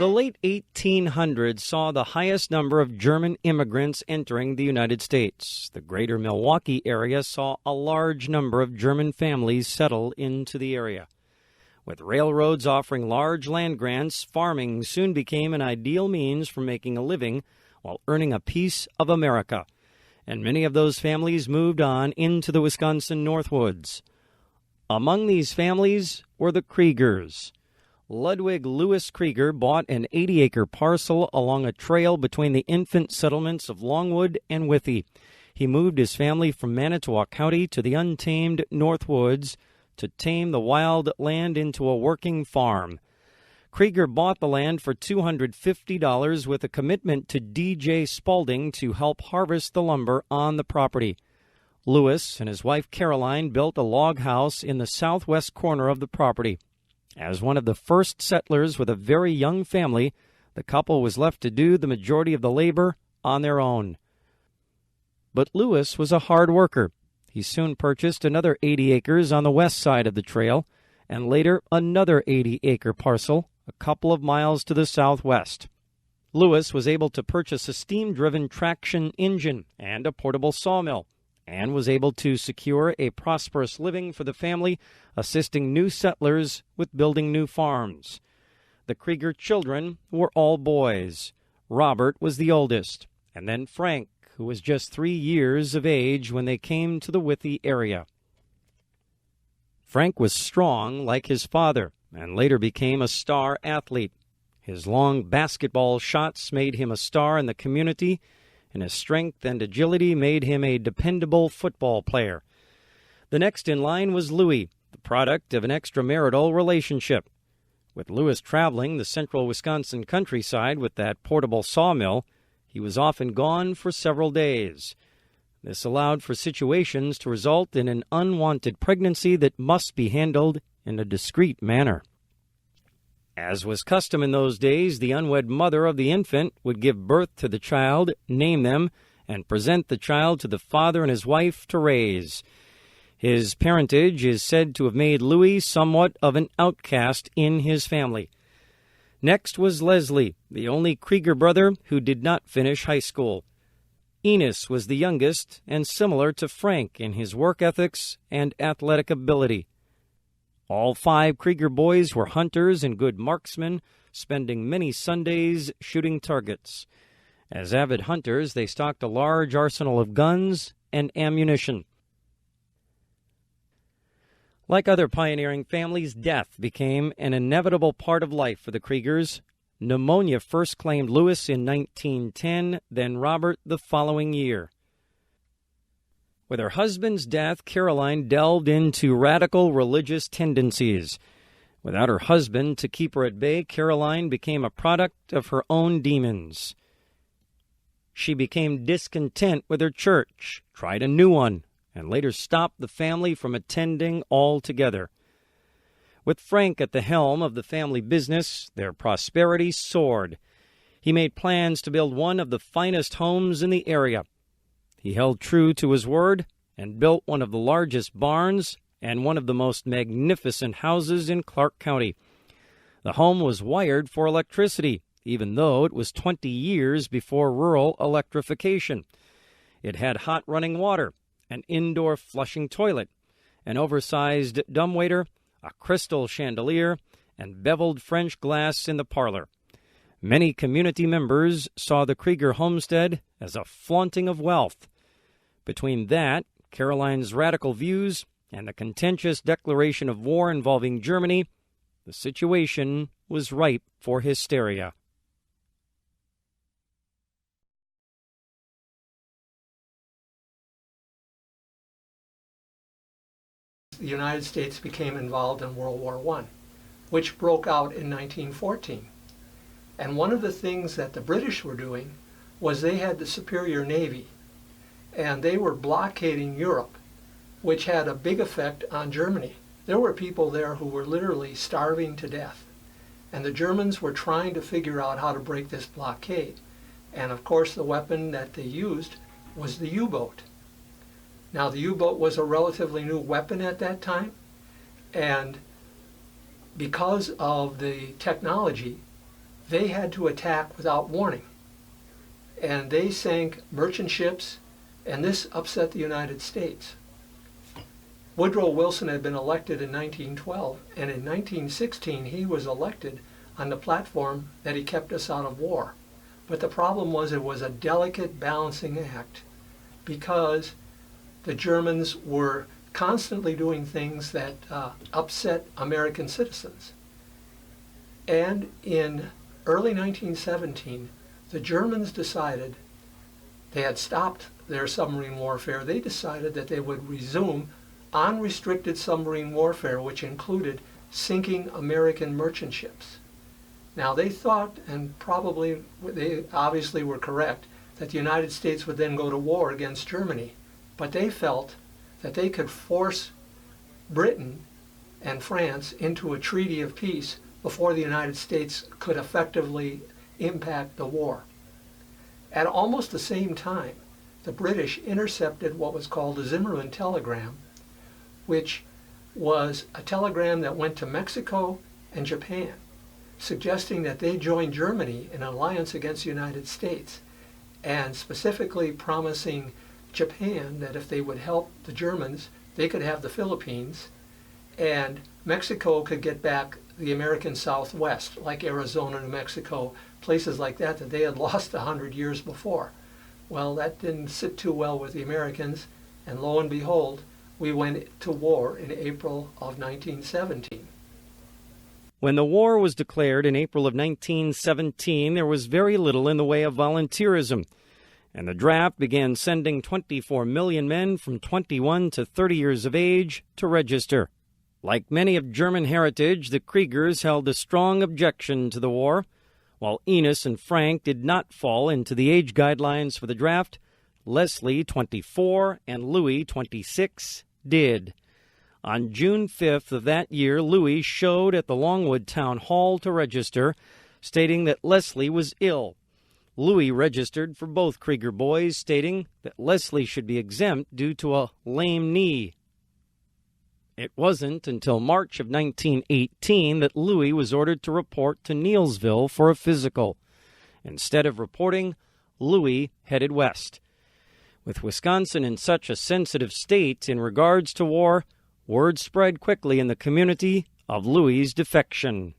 The late 1800s saw the highest number of German immigrants entering the United States. The greater Milwaukee area saw a large number of German families settle into the area. With railroads offering large land grants, farming soon became an ideal means for making a living while earning a piece of America. And many of those families moved on into the Wisconsin Northwoods. Among these families were the Kruegers. Ludwig Louis Krueger bought an 80-acre parcel along a trail between the infant settlements of Longwood and Withee. He moved his family from Manitowoc County to the untamed Northwoods to tame the wild land into a working farm. Krueger bought the land for $250 with a commitment to D.J. Spaulding to help harvest the lumber on the property. Louis and his wife Caroline built a log house in the southwest corner of the property. As one of the first settlers with a very young family, the couple was left to do the majority of the labor on their own. But Louis was a hard worker. He soon purchased another 80 acres on the west side of the trail, and later another 80-acre parcel a couple of miles to the southwest. Louis was able to purchase a steam-driven traction engine and a portable sawmill, and was able to secure a prosperous living for the family, assisting new settlers with building new farms. The Krueger children were all boys. Robert was the oldest, and then Frank, who was just 3 years of age when they came to the Withee area. Frank was strong like his father, and later became a star athlete. His long basketball shots made him a star in the community, and his strength and agility made him a dependable football player. The next in line was Louis, the product of an extramarital relationship. With Louis traveling the central Wisconsin countryside with that portable sawmill, he was often gone for several days. This allowed for situations to result in an unwanted pregnancy that must be handled in a discreet manner. As was custom in those days, the unwed mother of the infant would give birth to the child, name them, and present the child to the father and his wife to raise. His parentage is said to have made Louis somewhat of an outcast in his family. Next was Leslie, the only Krueger brother who did not finish high school. Enos was the youngest and similar to Frank in his work ethics and athletic ability. All 5 Krueger boys were hunters and good marksmen, spending many Sundays shooting targets. As avid hunters, they stocked a large arsenal of guns and ammunition. Like other pioneering families, death became an inevitable part of life for the Kruegers. Pneumonia first claimed Louis in 1910, then Robert the following year. With her husband's death, Caroline delved into radical religious tendencies. Without her husband to keep her at bay, Caroline became a product of her own demons. She became discontent with her church, tried a new one, and later stopped the family from attending altogether. With Frank at the helm of the family business, their prosperity soared. He made plans to build one of the finest homes in the area. He held true to his word and built one of the largest barns and one of the most magnificent houses in Clark County. The home was wired for electricity, even though it was 20 years before rural electrification. It had hot running water, an indoor flushing toilet, an oversized dumbwaiter, a crystal chandelier, and beveled French glass in the parlor. Many community members saw the Krueger homestead as a flaunting of wealth. Between that, Caroline's radical views, and the contentious declaration of war involving Germany, the situation was ripe for hysteria. The United States became involved in World War I, which broke out in 1914. And one of the things that the British were doing was they had the superior navy, and they were blockading Europe, which had a big effect on Germany. There were people there who were literally starving to death, and the Germans were trying to figure out how to break this blockade. And of course the weapon that they used was the U-boat. Now the U-boat was a relatively new weapon at that time, and because of the technology, they had to attack without warning. And they sank merchant ships, and this upset the United States. Woodrow Wilson had been elected in 1912, and in 1916 he was elected on the platform that he kept us out of war. But the problem was it was a delicate balancing act because the Germans were constantly doing things that upset American citizens. And in early 1917, the Germans decided, they had stopped their submarine warfare, they decided that they would resume unrestricted submarine warfare, which included sinking American merchant ships. Now they thought, and probably they obviously were correct, that the United States would then go to war against Germany. But they felt that they could force Britain and France into a treaty of peace before the United States could effectively impact the war. At almost the same time, the British intercepted what was called the Zimmerman telegram, which was a telegram that went to Mexico and Japan, suggesting that they join Germany in an alliance against the United States, and specifically promising Japan that if they would help the Germans, they could have the Philippines, and Mexico could get back the American Southwest, like Arizona, New Mexico, places like that that they had lost 100 years before. Well, that didn't sit too well with the Americans, and lo and behold, we went to war in April of 1917. When the war was declared in April of 1917, there was very little in the way of volunteerism, and the draft began sending 24 million men from 21 to 30 years of age to register. Like many of German heritage, the Kruegers held a strong objection to the war. While Enos and Frank did not fall into the age guidelines for the draft, Leslie, 24, and Louis, 26, did. On June 5th of that year, Louis showed at the Longwood Town Hall to register, stating that Leslie was ill. Louis registered for both Krueger boys, stating that Leslie should be exempt due to a lame knee. It wasn't until March of 1918 that Louis was ordered to report to Neillsville for a physical. Instead of reporting, Louis headed west. With Wisconsin in such a sensitive state in regards to war, word spread quickly in the community of Louis' defection.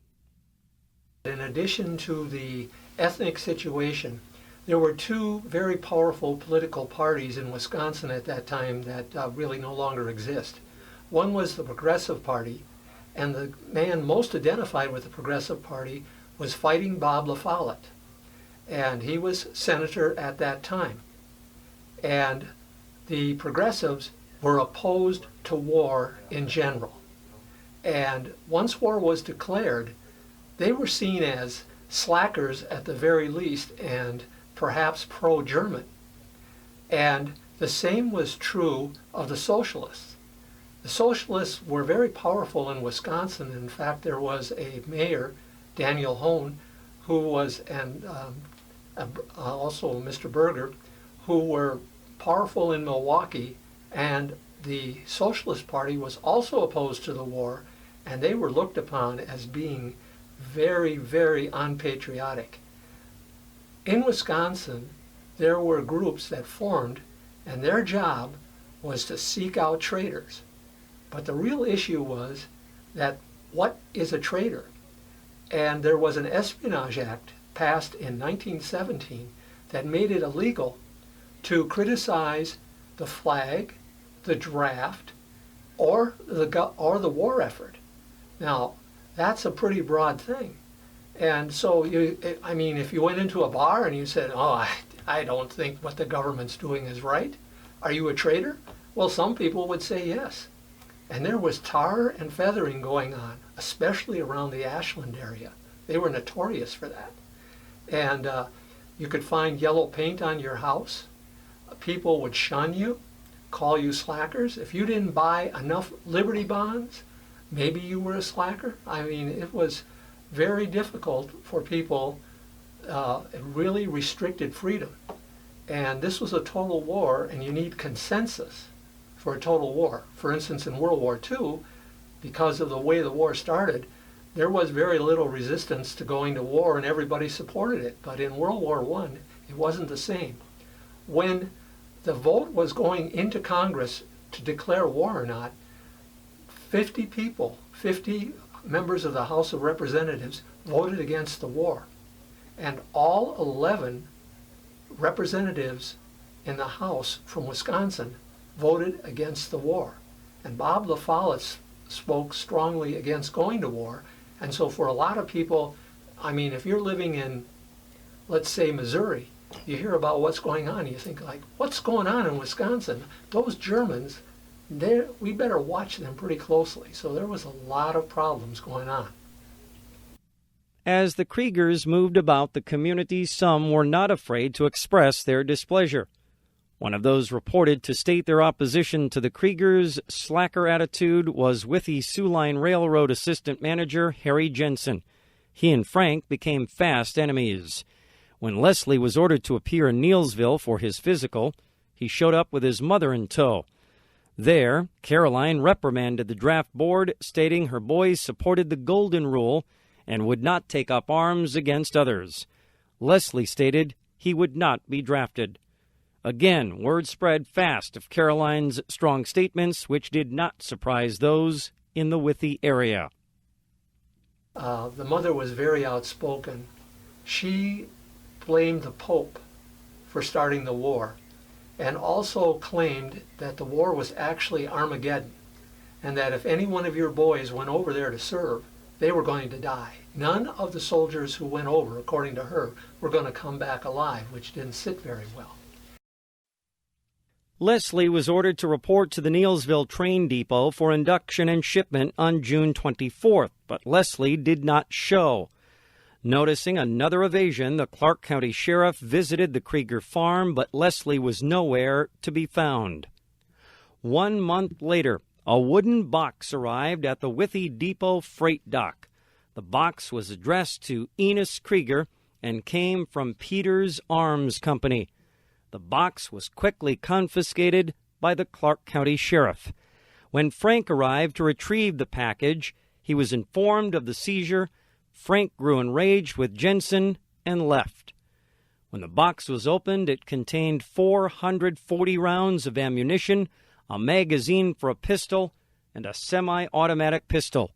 In addition to the ethnic situation, there were two very powerful political parties in Wisconsin at that time that really no longer exist. One was the Progressive Party, and the man most identified with the Progressive Party was Fighting Bob La Follette, and he was senator at that time. And the Progressives were opposed to war in general. And once war was declared, they were seen as slackers at the very least and perhaps pro-German. And the same was true of the Socialists. The Socialists were very powerful in Wisconsin. In fact, there was a mayor, Daniel Hone, who was, and also Mr. Berger, who were powerful in Milwaukee, and the Socialist Party was also opposed to the war, and they were looked upon as being very, very unpatriotic. In Wisconsin, there were groups that formed, and their job was to seek out traitors. But the real issue was that what is a traitor? And there was an Espionage Act passed in 1917 that made it illegal to criticize the flag, the draft, or the war effort. Now, that's a pretty broad thing. And so, if you went into a bar and you said, oh, I don't think what the government's doing is right, are you a traitor? Well, some people would say yes. And there was tar and feathering going on, especially around the Ashland area. They were notorious for that. And you could find yellow paint on your house. People would shun you, call you slackers. If you didn't buy enough Liberty bonds, maybe you were a slacker. It was very difficult for people. It really restricted freedom. And this was a total war, and you need consensus for a total war. For instance, in World War II, because of the way the war started, there was very little resistance to going to war, and everybody supported it. But in World War I, it wasn't the same. When the vote was going into Congress to declare war or not, 50 people, 50 members of the House of Representatives voted against the war. And all 11 representatives in the House from Wisconsin voted against the war. And Bob La Follette spoke strongly against going to war. And so for a lot of people, I mean, if you're living in, let's say, Missouri, you hear about what's going on, you think like, what's going on in Wisconsin? Those Germans, we better watch them pretty closely. So there was a lot of problems going on. As the Kruegers moved about the community, some were not afraid to express their displeasure. One of those reported to state their opposition to the Kruegers' slacker attitude was Withee Sioux Line Railroad Assistant Manager Harry Jensen. He and Frank became fast enemies. When Leslie was ordered to appear in Neillsville for his physical, he showed up with his mother in tow. There, Caroline reprimanded the draft board, stating her boys supported the Golden Rule and would not take up arms against others. Leslie stated he would not be drafted. Again, word spread fast of Caroline's strong statements, which did not surprise those in the Withee area. The mother was very outspoken. She blamed the Pope for starting the war, and also claimed that the war was actually Armageddon, and that if any one of your boys went over there to serve, they were going to die. None of the soldiers who went over, according to her, were going to come back alive, which didn't sit very well. Leslie was ordered to report to the Neillsville train depot for induction and shipment on June 24th, but Leslie did not show. Noticing another evasion, the Clark County Sheriff visited the Krueger farm, but Leslie was nowhere to be found. 1 month later, a wooden box arrived at the Withee Depot freight dock. The box was addressed to Enos Krueger and came from Peters Arms Company. The box was quickly confiscated by the Clark County Sheriff. When Frank arrived to retrieve the package, he was informed of the seizure. Frank grew enraged with Jensen and left. When the box was opened, it contained 440 rounds of ammunition, a magazine for a pistol, and a semi-automatic pistol.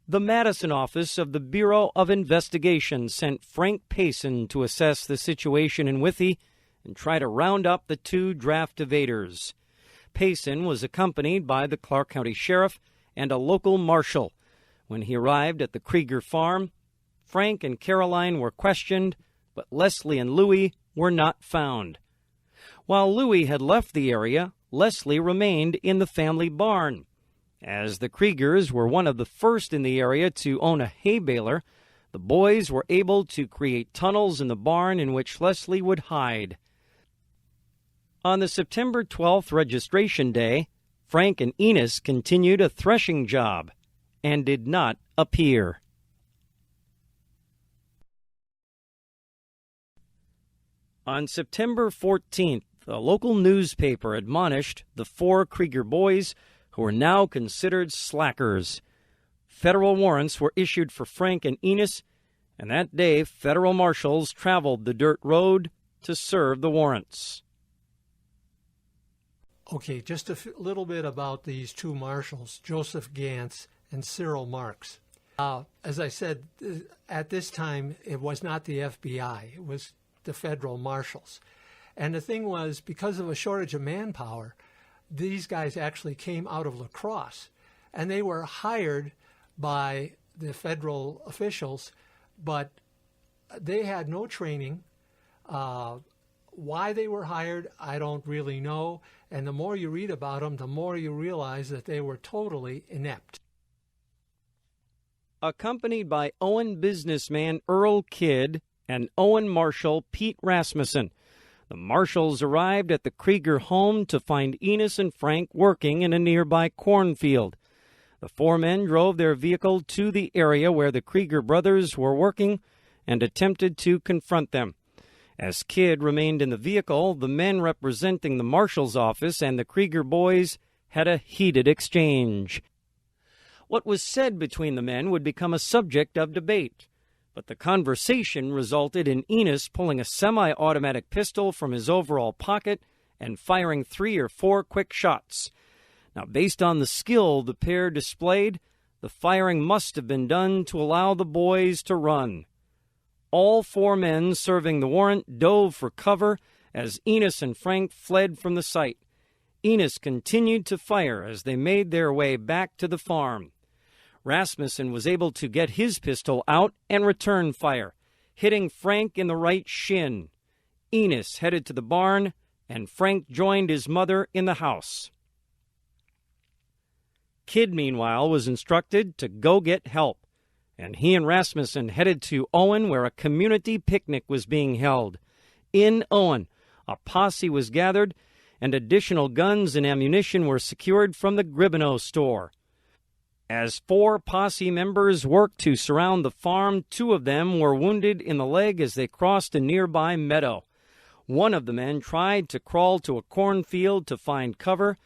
The Madison office of the Bureau of Investigation sent Frank Payson to assess the situation in Withee and try to round up the two draft evaders. Payson was accompanied by the Clark County Sheriff and a local marshal. When he arrived at the Krueger farm, Frank and Caroline were questioned, but Leslie and Louie were not found. While Louie had left the area, Leslie remained in the family barn. As the Kruegers were one of the first in the area to own a hay baler, the boys were able to create tunnels in the barn in which Leslie would hide. On the September 12th registration day, Frank and Enos continued a threshing job and did not appear. On September 14th, a local newspaper admonished the 4 Krueger boys who were now considered slackers. Federal warrants were issued for Frank and Enos, and that day federal marshals traveled the dirt road to serve the warrants. Okay, just a little bit about these two marshals, Joseph Gantz and Cyril Marks. As I said, at this time, it was not the FBI. It was the federal marshals. And the thing was, because of a shortage of manpower, these guys actually came out of La Crosse. And they were hired by the federal officials, but they had no training. Why they were hired, I don't really know. And the more you read about them, the more you realize that they were totally inept. Accompanied by Owen businessman Earl Kidd and Owen Marshal Pete Rasmussen, the marshals arrived at the Krueger home to find Enos and Frank working in a nearby cornfield. The 4 men drove their vehicle to the area where the Krueger brothers were working and attempted to confront them. As Kidd remained in the vehicle, the men representing the marshal's office and the Krueger boys had a heated exchange. What was said between the men would become a subject of debate, but the conversation resulted in Enos pulling a semi-automatic pistol from his overall pocket and firing 3 or 4 quick shots. Now, based on the skill the pair displayed, the firing must have been done to allow the boys to run. All 4 men serving the warrant dove for cover as Enos and Frank fled from the site. Enos continued to fire as they made their way back to the farm. Rasmussen was able to get his pistol out and return fire, hitting Frank in the right shin. Enos headed to the barn, and Frank joined his mother in the house. Kid, meanwhile, was instructed to go get help, and he and Rasmussen headed to Owen, where a community picnic was being held. In Owen, a posse was gathered, and additional guns and ammunition were secured from the Gribino store. As 4 posse members worked to surround the farm, 2 of them were wounded in the leg as they crossed a nearby meadow. One of the men tried to crawl to a cornfield to find cover,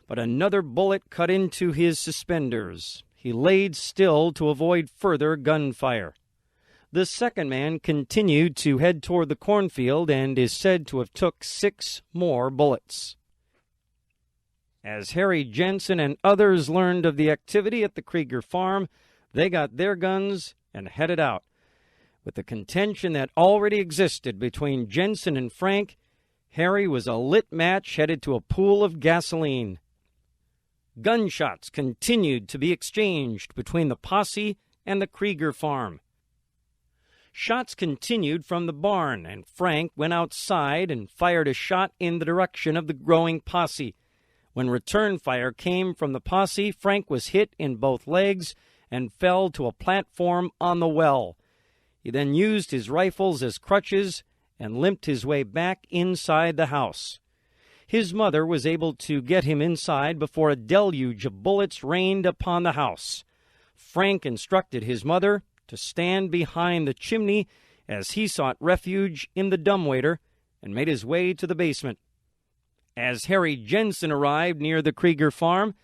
but another bullet cut into his suspenders. He laid still to avoid further gunfire. The second man continued to head toward the cornfield and is said to have took 6 more bullets. As Harry Jensen and others learned of the activity at the Krueger farm, they got their guns and headed out. With the contention that already existed between Jensen and Frank, Harry was a lit match headed to a pool of gasoline. Gunshots continued to be exchanged between the posse and the Krueger farm. Shots continued from the barn, and Frank went outside and fired a shot in the direction of the growing posse. When return fire came from the posse, Frank was hit in both legs and fell to a platform on the well. He then used his rifles as crutches and limped his way back inside the house. His mother was able to get him inside before a deluge of bullets rained upon the house. Frank instructed his mother to stand behind the chimney as he sought refuge in the dumbwaiter and made his way to the basement. As Harry Jensen arrived near the Krueger farm,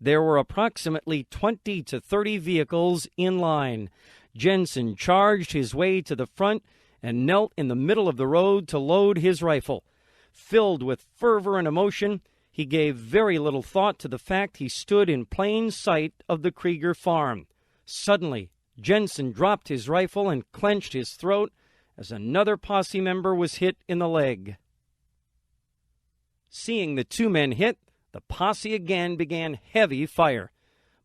there were approximately 20 to 30 vehicles in line. Jensen charged his way to the front and knelt in the middle of the road to load his rifle. Filled with fervor and emotion, he gave very little thought to the fact he stood in plain sight of the Krueger farm. Suddenly, Jensen dropped his rifle and clenched his throat as another posse member was hit in the leg. Seeing the 2 men hit, the posse again began heavy fire.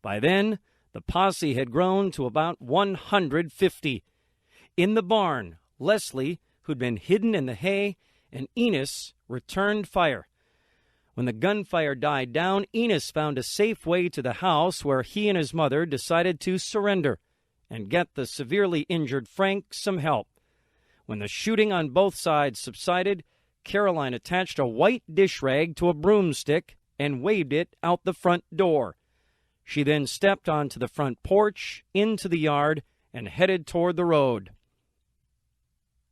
By then, the posse had grown to about 150. In the barn, Leslie, who'd been hidden in the hay, and Enos returned fire. When the gunfire died down, Enos found a safe way to the house where he and his mother decided to surrender and get the severely injured Frank some help. When the shooting on both sides subsided, Caroline attached a white dish rag to a broomstick and waved it out the front door. She then stepped onto the front porch, into the yard, and headed toward the road.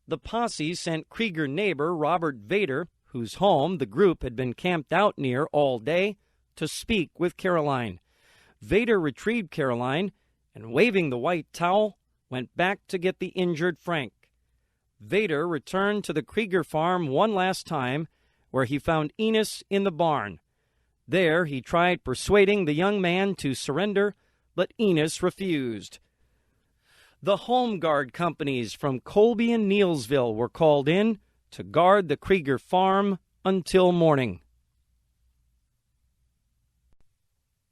The posse sent Krueger neighbor Robert Vader, whose home the group had been camped out near all day, to speak with Caroline. Vader retrieved Caroline and, waving the white towel, went back to get the injured Frank. Vader returned to the Krueger farm one last time, where he found Enos in the barn. There he tried persuading the young man to surrender, but Enos refused. The home guard companies from Colby and Neilsville were called in to guard the Krueger farm until morning.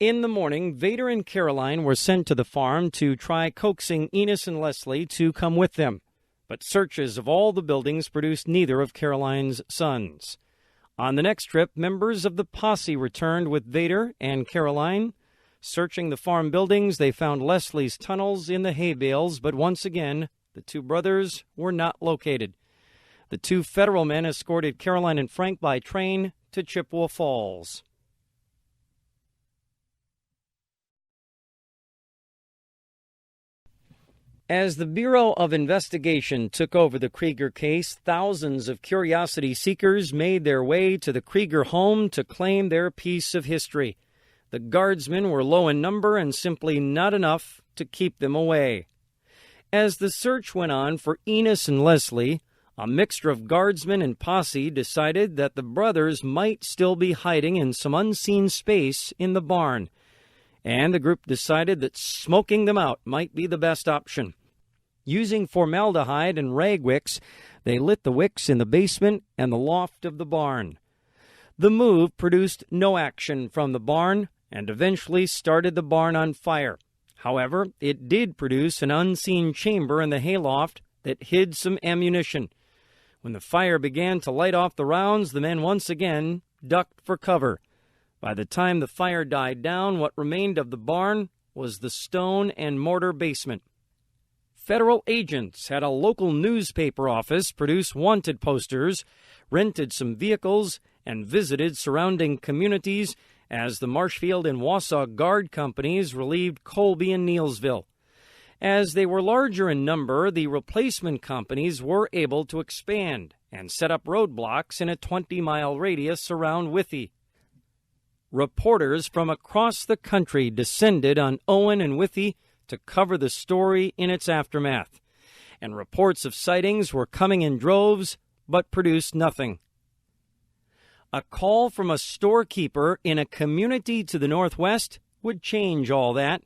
In the morning, Vader and Caroline were sent to the farm to try coaxing Enos and Leslie to come with them, but searches of all the buildings produced neither of Caroline's sons. On the next trip, members of the posse returned with Vader and Caroline. Searching the farm buildings, they found Leslie's tunnels in the hay bales, but once again, the 2 brothers were not located. The 2 federal men escorted Caroline and Frank by train to Chippewa Falls. As the Bureau of Investigation took over the Krueger case, thousands of curiosity seekers made their way to the Krueger home to claim their piece of history. The guardsmen were low in number and simply not enough to keep them away. As the search went on for Enos and Leslie, a mixture of guardsmen and posse decided that the brothers might still be hiding in some unseen space in the barn, and the group decided that smoking them out might be the best option. Using formaldehyde and rag wicks, they lit the wicks in the basement and the loft of the barn. The move produced no action from the barn and eventually started the barn on fire. However, it did produce an unseen chamber in the hayloft that hid some ammunition. When the fire began to light off the rounds, the men once again ducked for cover. By the time the fire died down, what remained of the barn was the stone and mortar basement. Federal agents had a local newspaper office produce wanted posters, rented some vehicles, and visited surrounding communities as the Marshfield and Wausau Guard companies relieved Colby and Neilsville. As they were larger in number, the replacement companies were able to expand and set up roadblocks in a 20-mile radius around Withee. Reporters from across the country descended on Owen and Withee to cover the story in its aftermath, and reports of sightings were coming in droves but produced nothing. A call from a storekeeper in a community to the northwest would change all that.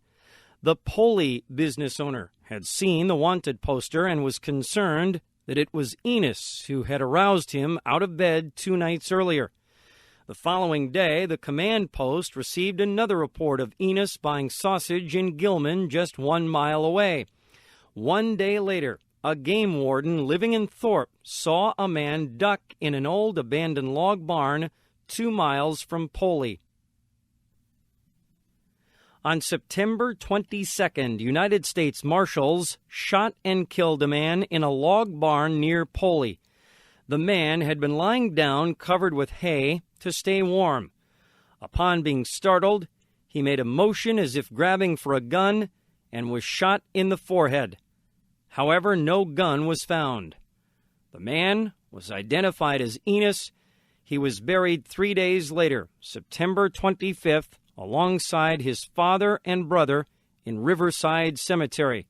The Poley business owner had seen the wanted poster and was concerned that it was Enos who had aroused him out of bed 2 nights earlier. The following day, the command post received another report of Enos buying sausage in Gilman, just 1 mile away. 1 day later, a game warden living in Thorpe saw a man duck in an old abandoned log barn 2 miles from Poley. On September 22nd, United States Marshals shot and killed a man in a log barn near Poley. The man had been lying down covered with hay to stay warm. Upon being startled, he made a motion as if grabbing for a gun and was shot in the forehead. However, no gun was found. The man was identified as Enos. He was buried 3 days later, September 25th, alongside his father and brother in Riverside Cemetery.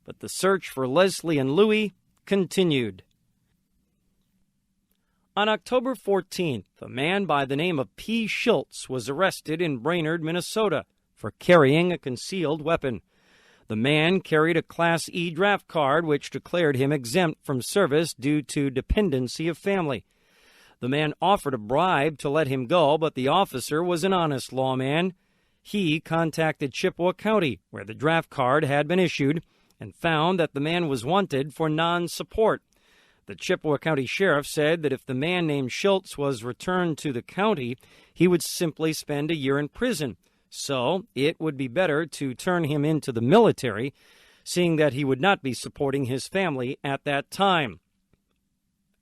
But the search for Leslie and Louis continued. On October 14th, a man by the name of P. Schultz was arrested in Brainerd, Minnesota, for carrying a concealed weapon. The man carried a Class E draft card which declared him exempt from service due to dependency of family. The man offered a bribe to let him go, but the officer was an honest lawman. He contacted Chippewa County, where the draft card had been issued, and found that the man was wanted for non-support. The Chippewa County Sheriff said that if the man named Schultz was returned to the county, he would simply spend a year in prison. So it would be better to turn him into the military, seeing that he would not be supporting his family at that time.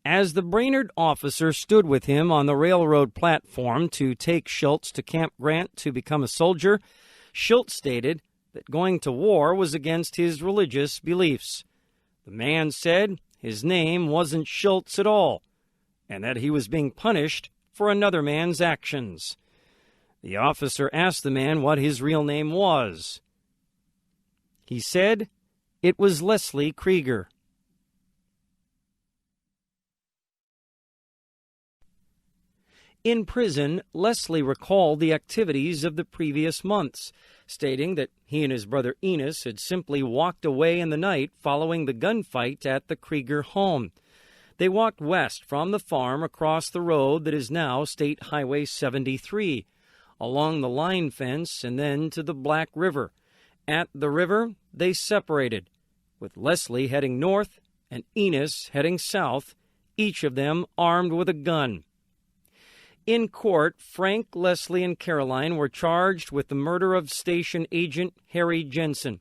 As the Brainerd officer stood with him on the railroad platform to take Schultz to Camp Grant to become a soldier, Schultz stated that going to war was against his religious beliefs. The man said his name wasn't Schultz at all, and that he was being punished for another man's actions. The officer asked the man what his real name was. He said it was Leslie Krueger. In prison, Leslie recalled the activities of the previous months, stating that he and his brother Enos had simply walked away in the night following the gunfight at the Krueger home. They walked west from the farm across the road that is now State Highway 73, along the line fence and then to the Black River. At the river, they separated, with Leslie heading north and Enos heading south, each of them armed with a gun. In court, Frank, Leslie, and Caroline were charged with the murder of station agent Harry Jensen.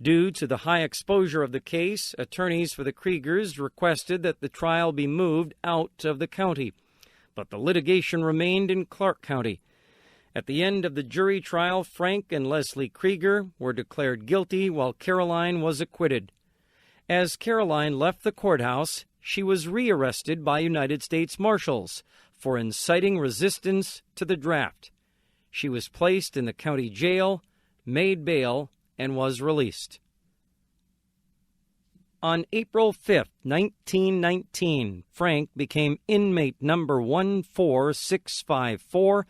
Due to the high exposure of the case, attorneys for the Kruegers requested that the trial be moved out of the county, but the litigation remained in Clark County. At the end of the jury trial, Frank and Leslie Krueger were declared guilty while Caroline was acquitted. As Caroline left the courthouse, she was rearrested by United States Marshals for inciting resistance to the draft. She was placed in the county jail, made bail, and was released. On April 5, 1919, Frank became inmate number 14654,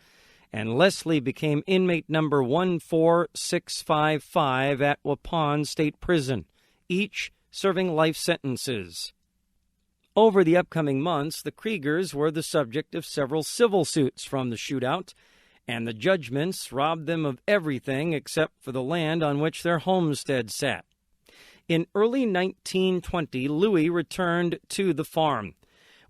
and Leslie became inmate number 14655 at Waupun State Prison, each serving life sentences. Over the upcoming months, the Kruegers were the subject of several civil suits from the shootout, and the judgments robbed them of everything except for the land on which their homestead sat. In early 1920, Louis returned to the farm.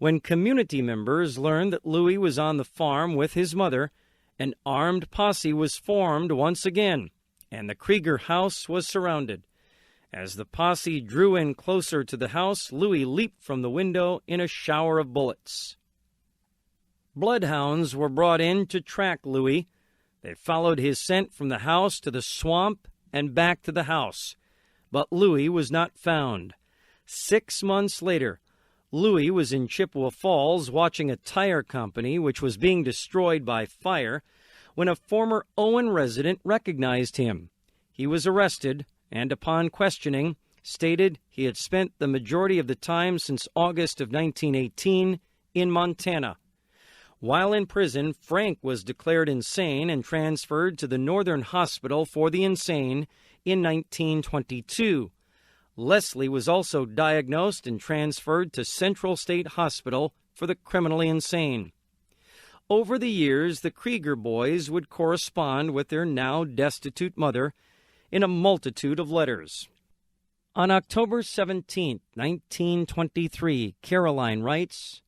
When community members learned that Louis was on the farm with his mother, an armed posse was formed once again, and the Krueger house was surrounded. As the posse drew in closer to the house, Louis leaped from the window in a shower of bullets. Bloodhounds were brought in to track Louis. They followed his scent from the house to the swamp and back to the house. But Louis was not found. 6 months later, Louis was in Chippewa Falls watching a tire company which was being destroyed by fire when a former Owen resident recognized him. He was arrested and, upon questioning, stated he had spent the majority of the time since August of 1918 in Montana. While in prison, Frank was declared insane and transferred to the Northern Hospital for the Insane in 1922. Leslie was also diagnosed and transferred to Central State Hospital for the criminally insane. Over the years, the Krueger boys would correspond with their now destitute mother in a multitude of letters. On October 17, 1923, Caroline writes,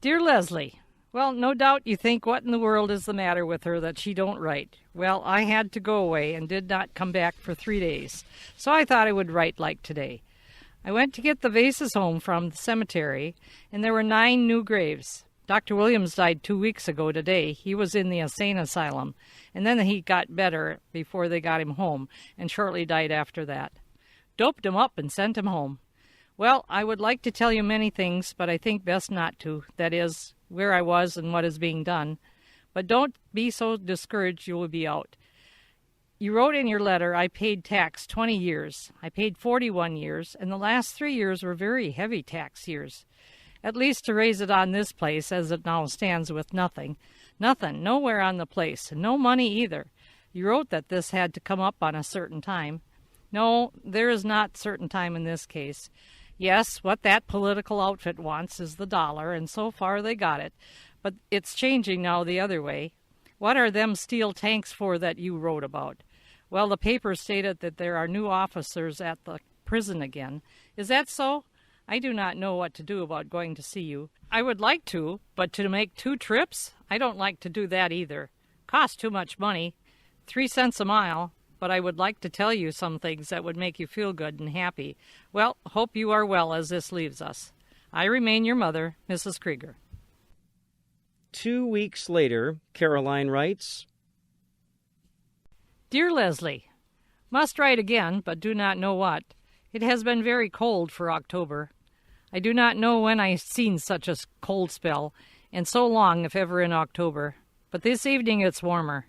Dear Leslie, well, no doubt you think what in the world is the matter with her that she don't write. Well, I had to go away and did not come back for 3 days, so I thought I would write like today. I went to get the vases home from the cemetery, and there were 9 new graves. Dr. Williams died 2 weeks ago today. He was in the insane asylum, and then he got better before they got him home, and shortly died after that. Doped him up and sent him home. Well, I would like to tell you many things, but I think best not to. That is, where I was and what is being done. But don't be so discouraged you will be out. You wrote in your letter, I paid tax 20 years. I paid 41 years, and the last 3 years were very heavy tax years. At least to raise it on this place, as it now stands with nothing. Nothing, nowhere on the place, and no money either. You wrote that this had to come up on a certain time. No, there is not certain time in this case. Yes, what that political outfit wants is the dollar, and so far they got it. But it's changing now the other way. What are them steel tanks for that you wrote about? Well, the paper stated that there are new officers at the prison again. Is that so? I do not know what to do about going to see you. I would like to, but to make 2 trips? I don't like to do that either. Costs too much money. 3 cents a mile. But I would like to tell you some things that would make you feel good and happy. Well, hope you are well as this leaves us. I remain your mother, Mrs. Krueger. 2 weeks later, Caroline writes, Dear Leslie, must write again, but do not know what. It has been very cold for October. I do not know when I seen such a cold spell, and so long if ever in October. But this evening it's warmer.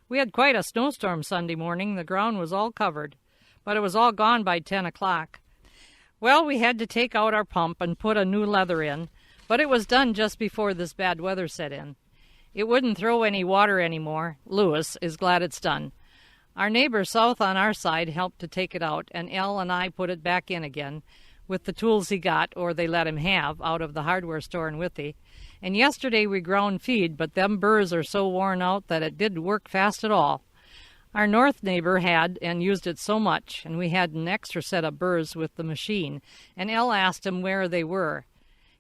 We had quite a snowstorm Sunday morning. The ground was all covered, but it was all gone by 10 o'clock. Well, we had to take out our pump and put a new leather in, but it was done just before this bad weather set in. It wouldn't throw any water anymore. Louis is glad it's done. Our neighbor south on our side helped to take it out, and El and I put it back in again, with the tools he got, or they let him have, out of the hardware store in Withy. And yesterday we ground feed, but them burrs are so worn out that it didn't work fast at all. Our north neighbor had and used it so much, and we had an extra set of burrs with the machine, and El asked him where they were.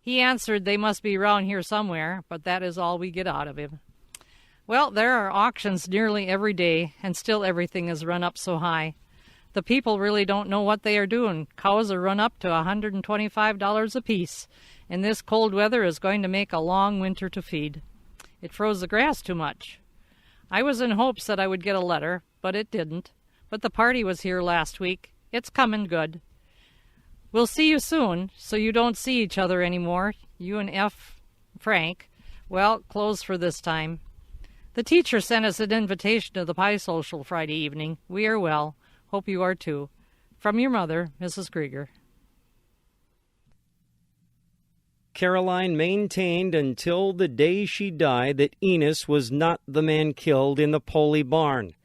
He answered they must be round here somewhere, but that is all we get out of him. Well, there are auctions nearly every day, and still everything is run up so high. The people really don't know what they are doing. Cows are run up to $125 apiece, and this cold weather is going to make a long winter to feed. It froze the grass too much. I was in hopes that I would get a letter, but it didn't. But the party was here last week. It's coming good. We'll see you soon, so you don't see each other anymore. You and Frank. Well, close for this time. The teacher sent us an invitation to the pie social Friday evening. We are well. Hope you are too. From your mother, Mrs. Krueger. Caroline maintained until the day she died that Enos was not the man killed in the Poley barn.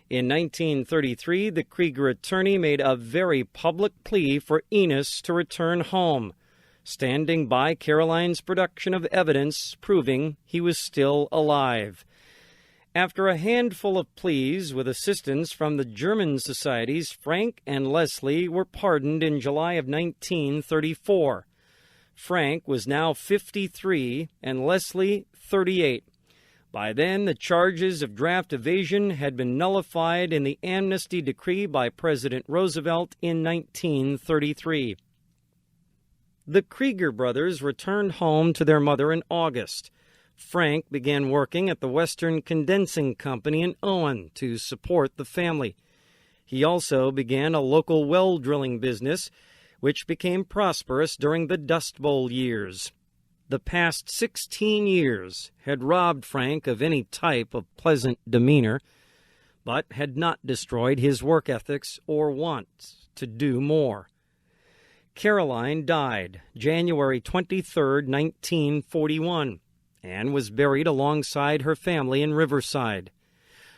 In 1933, the Krueger attorney made a very public plea for Enos to return home, standing by Caroline's production of evidence proving he was still alive. After a handful of pleas with assistance from the German societies, Frank and Leslie were pardoned in July of 1934. Frank was now 53 and Leslie 38. By then, the charges of draft evasion had been nullified in the amnesty decree by President Roosevelt in 1933. The Krueger brothers returned home to their mother in August. Frank began working at the Western Condensing Company in Owen to support the family. He also began a local well drilling business, which became prosperous during the Dust Bowl years. The past 16 years had robbed Frank of any type of pleasant demeanor, but had not destroyed his work ethics or want to do more. Caroline died January 23, 1941, and was buried alongside her family in Riverside.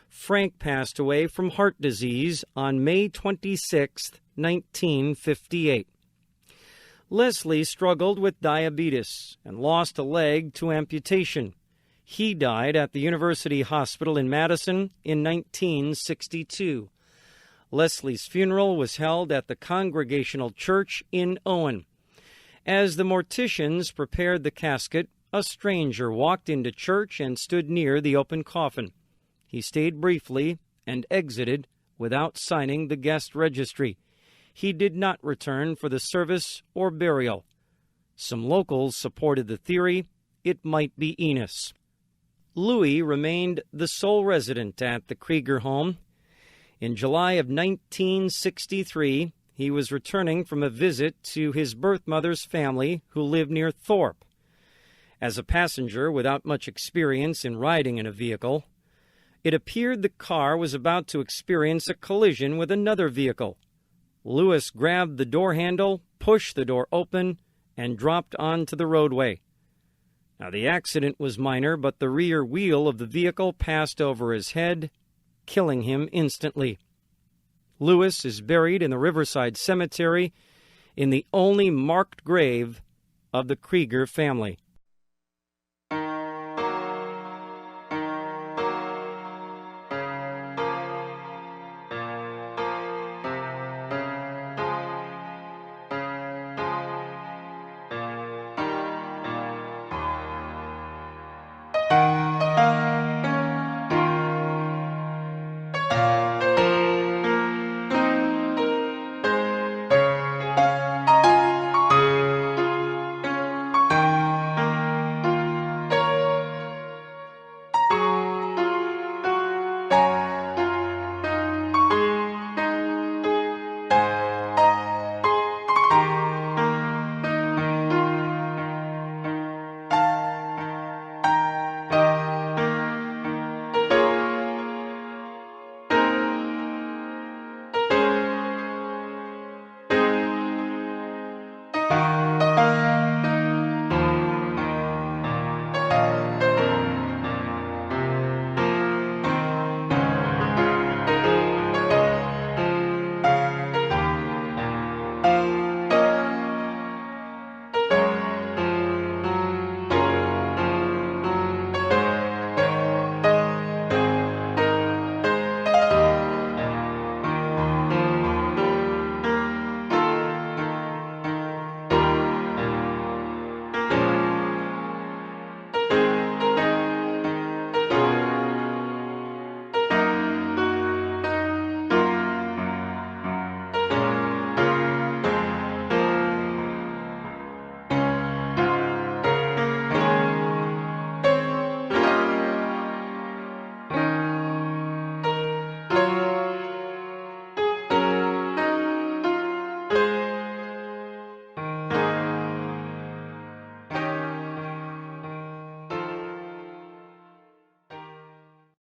Frank passed away from heart disease on May 26, 1958. Leslie struggled with diabetes and lost a leg to amputation. He died at the University Hospital in Madison in 1962. Leslie's funeral was held at the Congregational Church in Owen. As the morticians prepared the casket, a stranger walked into church and stood near the open coffin. He stayed briefly and exited without signing the guest registry. He did not return for the service or burial. Some locals supported the theory it might be Enos. Louis remained the sole resident at the Krueger home. In July of 1963, he was returning from a visit to his birth mother's family who lived near Thorpe. As a passenger without much experience in riding in a vehicle, it appeared the car was about to experience a collision with another vehicle. Louis grabbed the door handle, pushed the door open, and dropped onto the roadway. Now, the accident was minor, but the rear wheel of the vehicle passed over his head, killing him instantly. Louis is buried in the Riverside Cemetery in the only marked grave of the Krueger family.